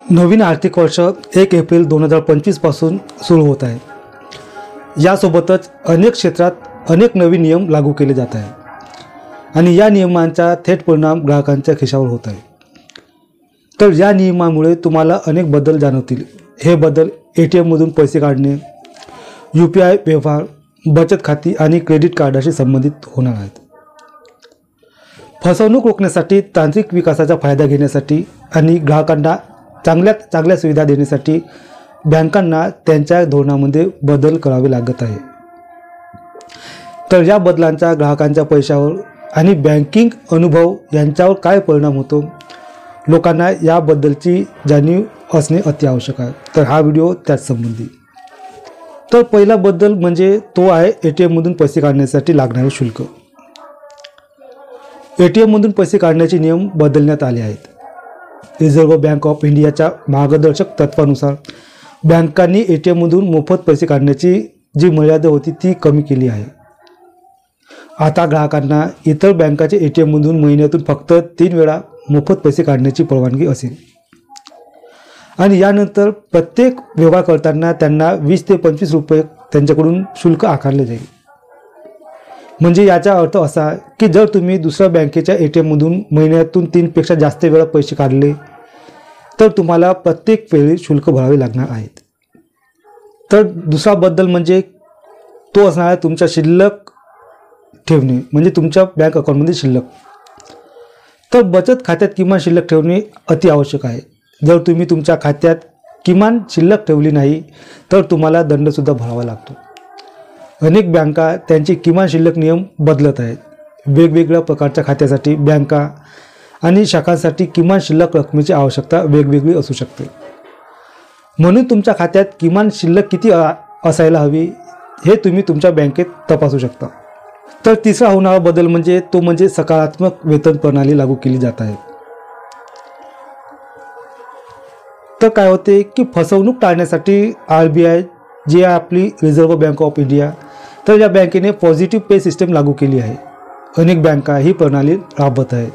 नवीन आर्थिक वर्ष 1 एप्रिल 2025 पासून सुरू होत आहे। यासोबतच अनेक क्षेत्रात अनेक नवीन नियम लागू केले जात आहेत आणि या नियमांचा थेट परिणाम ग्राहकांच्या खिशावर होत आहे। तर या नियमामुळे तुम्हाला अनेक बदल जाणवतील। हे बदल ATM मधून पैसे काढणे, UPI व्यवहार, बचत खाती आणि क्रेडिट कार्डाशी संबंधित होणार आहेत। फसवणूक रोखण्यासाठी, तांत्रिक विकासाचा फायदा घेण्यासाठी आणि ग्राहकांना चांगल्या सुविधा देण्यासाठी बँकांना त्यांच्या धोरणामध्ये बदल करावे लागत आहे। तर या बदलांचा ग्राहकांच्या पैशावर आणि बँकिंग अनुभव यांच्यावर काय परिणाम होतो, लोकांना याबद्दलची जाणीव असणे अत्यावश्यक आहे। तर हा व्हिडिओ त्याच संबंधी। तर पहिला बदल म्हणजे तो आहे ATM मधून पैसे काढण्यासाठी लागणारे शुल्क। ATM मधून पैसे काढण्याचे नियम बदलण्यात आले आहेत। रिझर्व्ह बँक ऑफ इंडियाच्या मार्गदर्शक तत्वानुसार बँकांनी ATM मधून मोफत पैसे काढण्याची जी मर्यादा होती ती कमी केली आहे। आता ग्राहकांना इतर बँकाच्या ATM मधून महिन्यातून फक्त 3 वेळा मोफत पैसे काढण्याची परवानगी असेल आणि यानंतर प्रत्येक व्यवहार करताना त्यांना 20 ते 25 रुपये त्यांच्याकडून शुल्क आकारले जाईल। म्हणजे याचा अर्थ असा की जर तुम्ही दुसऱ्या बँकेच्या ATM मधून महिन्यातून 3 पेक्षा जास्त वेळा पैसे काढले तर तुम्हाला प्रत्येक वेळी शुल्क भरावे लागणार आहेत। तर दुसरा बदल म्हणजे तो असणार आहे तुमच्या शिल्लक ठेवणे, म्हणजे तुमच्या बँक अकाउंटमध्ये शिल्लक। तर बचत खात्यात किमान शिल्लक ठेवणे अति आवश्यक आहे। जर तुम्ही तुमच्या खात्यात किमान शिल्लक ठेवली नाही तर तुम्हाला दंडसुद्धा भरावा लागतो। अनेक बँका त्यांचे किमान शिल्लक नियम बदलत आहेत। वेगवेगळ्या प्रकारच्या खात्यासाठी बँका आणि शाखांसाठी किमान शिल्लक रकमेची आवश्यकता वेगवेगळी असू शकते। म्हणून तुमच्या खात्यात किमान शिल्लक किती असायला हवी हे तुम्ही तुमच्या बँकेत तपासू शकता। तर तिसरा होणारा बदल म्हणजे तो म्हणजे सकारात्मक वेतन प्रणाली लागू केली जात आहे। तर काय होते की फसवणूक टाळण्यासाठी RBI जी आहे आपली रिझर्व्ह बँक ऑफ इंडिया, तर या बँकेने पॉझिटिव्ह पे सिस्टम लागू केली आहे। अनेक बँका ही प्रणाली राबवत आहेत।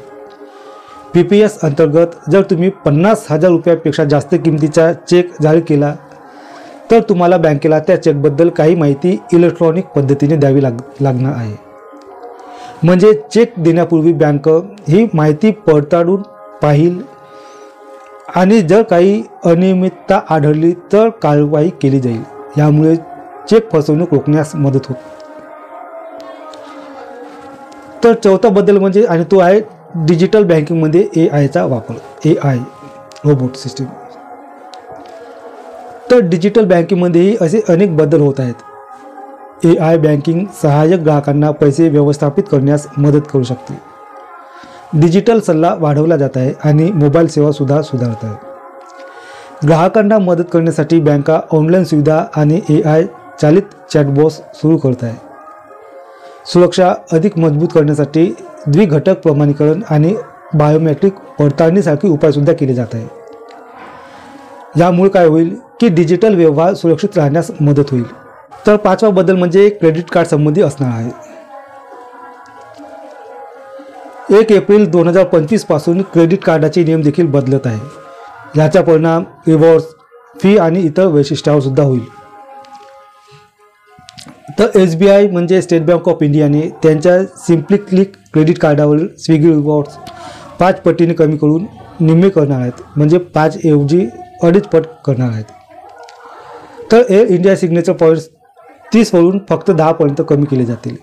PPS अंतर्गत जर तुम्ही 50,000 रुपयापेक्षा जास्त किमतीचा चेक जारी केला तर तुम्हाला बँकेला त्या चेकबद्दल काही माहिती इलेक्ट्रॉनिक पद्धतीने द्यावी लागणार आहे। म्हणजे चेक देण्यापूर्वी बँक ही माहिती पडताळून पाहिल आणि जर काही अनियमितता आढळली तर कारवाई केली जाईल। यामुळे चेक फसवणूक रोखण्यास मदत होते। तर चौथा बदल म्हणजे आणि तो आहे डिजिटल बँकिंगमध्ये AI वापर, AI रोबोट सिस्टीम। तर डिजिटल बँकिंगमध्येही असे अनेक बदल होत आहेत। AI बँकिंग सहाय्यक ग्राहकांना पैसे व्यवस्थापित करण्यास मदत करू शकते। डिजिटल सल्ला वाढवला जात आहे आणि मोबाईल सेवा सुद्धा सुधारत आहे। ग्राहकांना मदत करण्यासाठी बँका ऑनलाईन सुविधा आणि AI चालित चॅटबॉट्स सुरू करत आहे। सुरक्षा अधिक मजबूत करण्यासाठी द्विघटक प्रमाणीकरण आणि बायोमेट्रिक पडताळणीसारखे उपायसुद्धा केले जात आहे। यामुळे काय होईल की डिजिटल व्यवहार सुरक्षित राहण्यास मदत होईल। तर पाचवा बदल म्हणजे क्रेडिट कार्ड संबंधी असणार आहे। 1 एप्रिल 2025 पासून क्रेडिट कार्डाचे नियम देखील बदलत आहे। याचा परिणाम रिवॉर्ड्स, फी आणि इतर वैशिष्ट्यांवर सुद्धा होईल। तर SBI म्हणजे स्टेट बँक ऑफ इंडियाने त्यांच्या सिम्पली क्लिक क्रेडिट कार्डावरील स्विगी रिवॉर्ड्स 5 पटीने कमी करून निम्मे करणार आहेत, म्हणजे 5 ऐवजी 2.5 पट करणार आहेत। तर एअर इंडिया सिग्नेचर पॉईंट्स 30 वरून फक्त 10 पर्यंत कमी केले जातील।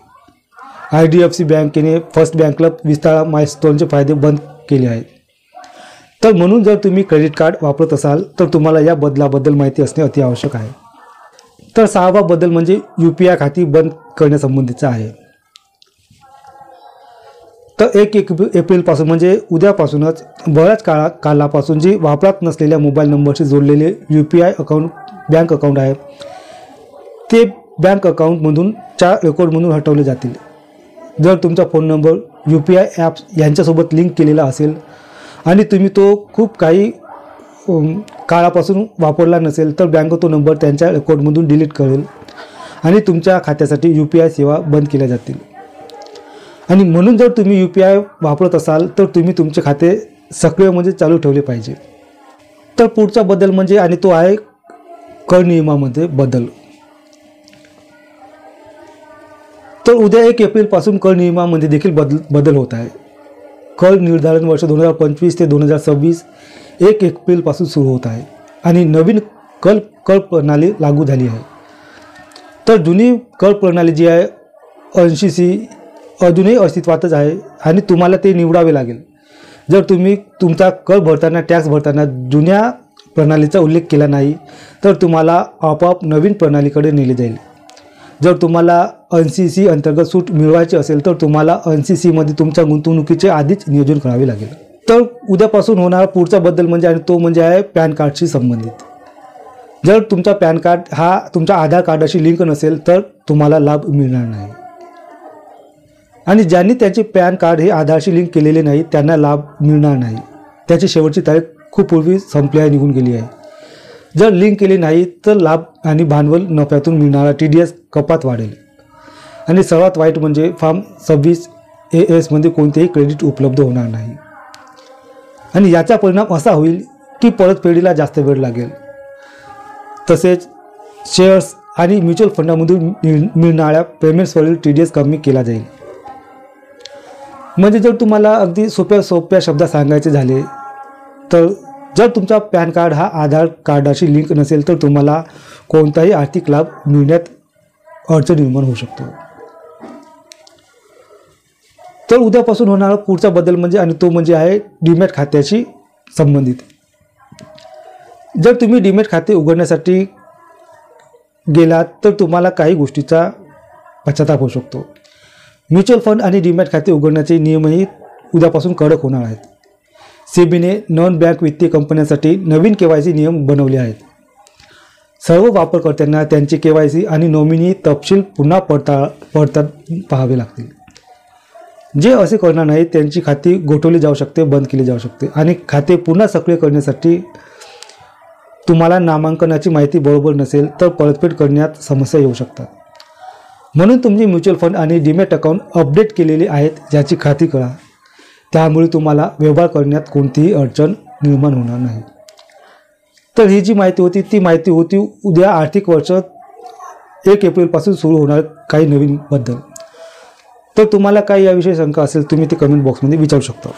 IDFC बँकेने फर्स्ट बँक क्लब विस्तार माइलस्टोनचे फायदे बंद केले आहेत। तर म्हणून जर तुम्ही क्रेडिट कार्ड वापरत असाल तर तुम्हाला या बदलाबद्दल माहिती असणे अति आवश्यक आहे। तर 6वा बदल म्हणजे UPI खाती बंद करण्यासंबंधीचा आहे। तर 1 एप्रिलपासून म्हणजे उद्यापासूनच बऱ्याच कालापासून जी वापरात नसलेल्या मोबाईल नंबरशी जोडलेले UPI बँक अकाउंट आहे ते बँक अकाउंटमधून च्या रेकॉर्डमधून हटवले जातील। जर तुमचा फोन नंबर UPI ॲप्स यांच्यासोबत लिंक केलेला असेल आणि तुम्ही तो खूप काही काळापासून वापरला नसेल तर बँक तो नंबर त्यांच्या रेकॉर्डमधून डिलीट करेल आणि तुमच्या खात्यासाठी UPI सेवा बंद केल्या जातील। आणि म्हणून जर तुम्ही UPI वापरत असाल तर तुम्ही तुमचे खाते सक्रिय म्हणजे चालू ठेवले पाहिजे। तर पुढचा बदल म्हणजे आणि तो आहे कर नियमामध्ये बदल. तर उद्या 1 एप्रिलपासून कर नियमामध्ये देखील बदल होत आहे. कर निर्धारण वर्ष 2025 ते 2026 1 एप्रिलपासून सुरू होत आहे आणि नवीन कर प्रणाली लागू झाली आहे. तर जुनी कर प्रणाली जी आहे 80C अजूनही अस्तित्वातच आहे आणि तुम्हाला ते निवडावे लागेल. जर तुम्ही तुमचा कर भरताना टॅक्स भरताना जुन्या प्रणालीचा उल्लेख केला नाही तर तुम्हाला आपोआप नवीन प्रणालीकडे नेले जाईल. जर तुम्हाला 80C अंतर्गत सूट मिळवायची असेल तर तुम्हाला 80C मध्ये तुमच्या गुंतवणुकीचे आधीच नियोजन करावे लागेल. तर उद्यापासून होणारा पुढचा बदल म्हणजे आणि तो म्हणजे आहे पॅन कार्डशी संबंधित. जर तुमचा पॅन कार्ड हा तुमच्या आधार कार्डाशी लिंक नसेल तर तुम्हाला लाभ मिळणार नाही आणि ज्यांनी त्याचे पॅन कार्ड हे आधारशी लिंक केलेले नाही त्यांना लाभ मिळणार नाही. त्याची शेवटची तारीख खूप पूर्वी संपली निघून गेली आहे. जर लिंक केली नाही तर लाभ आणि भांडवल नफ्यातून मिळणारा TDS कपात वाढेल आणि सर्वात वाईट म्हणजे फॉर्म 26AS मध्ये कोणतेही क्रेडिट उपलब्ध होणार नाही आणि याचा परिणाम असा होईल की परतफेडीला जास्त वेळ लागेल. तसेच शेअर्स आणि म्युच्युअल फंडामधून मिळणाऱ्या पेमेंट्सवरील TDS कमी केला जाईल. म्हणजे जर तुम्हाला अगदी सोप्या शब्दात सांगायचे झाले तर जर तुमचा पॅन कार्ड हा आधार कार्डाशी लिंक नसेल तर तुम्हाला कोणताही आर्थिक लाभ मिळण्यात अडचण निर्माण होऊ शकतो. तर उद्यापासून होणारा पुढचा बदल म्हणजे आणि तो म्हणजे आहे डीमॅट खात्याशी संबंधित. जर तुम्ही डीमॅट खाते उघडण्यासाठी गेलात तर तुम्हाला काही गोष्टीचा पश्चाताप होऊ शकतो. म्युच्युअल फंड आणि डीमॅट खाते उघडण्याचे नियमही उद्यापासून कडक होणार आहेत. सेबीने नॉन बँक वित्तीय कंपन्यांसाठी नवीन KYC नियम बनवले आहेत. सर्व वापरकर्त्यांना त्यांचे KYC आणि नॉमिनी तपशील पुन्हा पडताळून पाहावे लागतील. जे असे करणार नाहीत त्यांची खाती गोठवली जाऊ शकते, बंद केली जाऊ शकते आणि खाते पुन्हा सक्रिय करण्यासाठी तुम्हाला नामांकनाची माहिती बरोबर नसेल तर परतफेड करण्यात समस्या येऊ शकतात. म्हणून तुमचे म्युच्युअल फंड आणि डीमॅट अकाउंट अपडेट केलेले आहेत याची खात्री करा. त्यामुळे तुम्हाला व्यवहार करण्यात कोणतीही अडचण निर्माण होणार नाही. तर ही जी माहिती होती ती माहिती होती उद्या आर्थिक वर्ष 1 एप्रिलपासून सुरू होणार काही नवीन बद्दल. तर तुम्हाला काही याविषयी शंका असेल तुम्ही ते कमेंट बॉक्समध्ये विचारू शकता.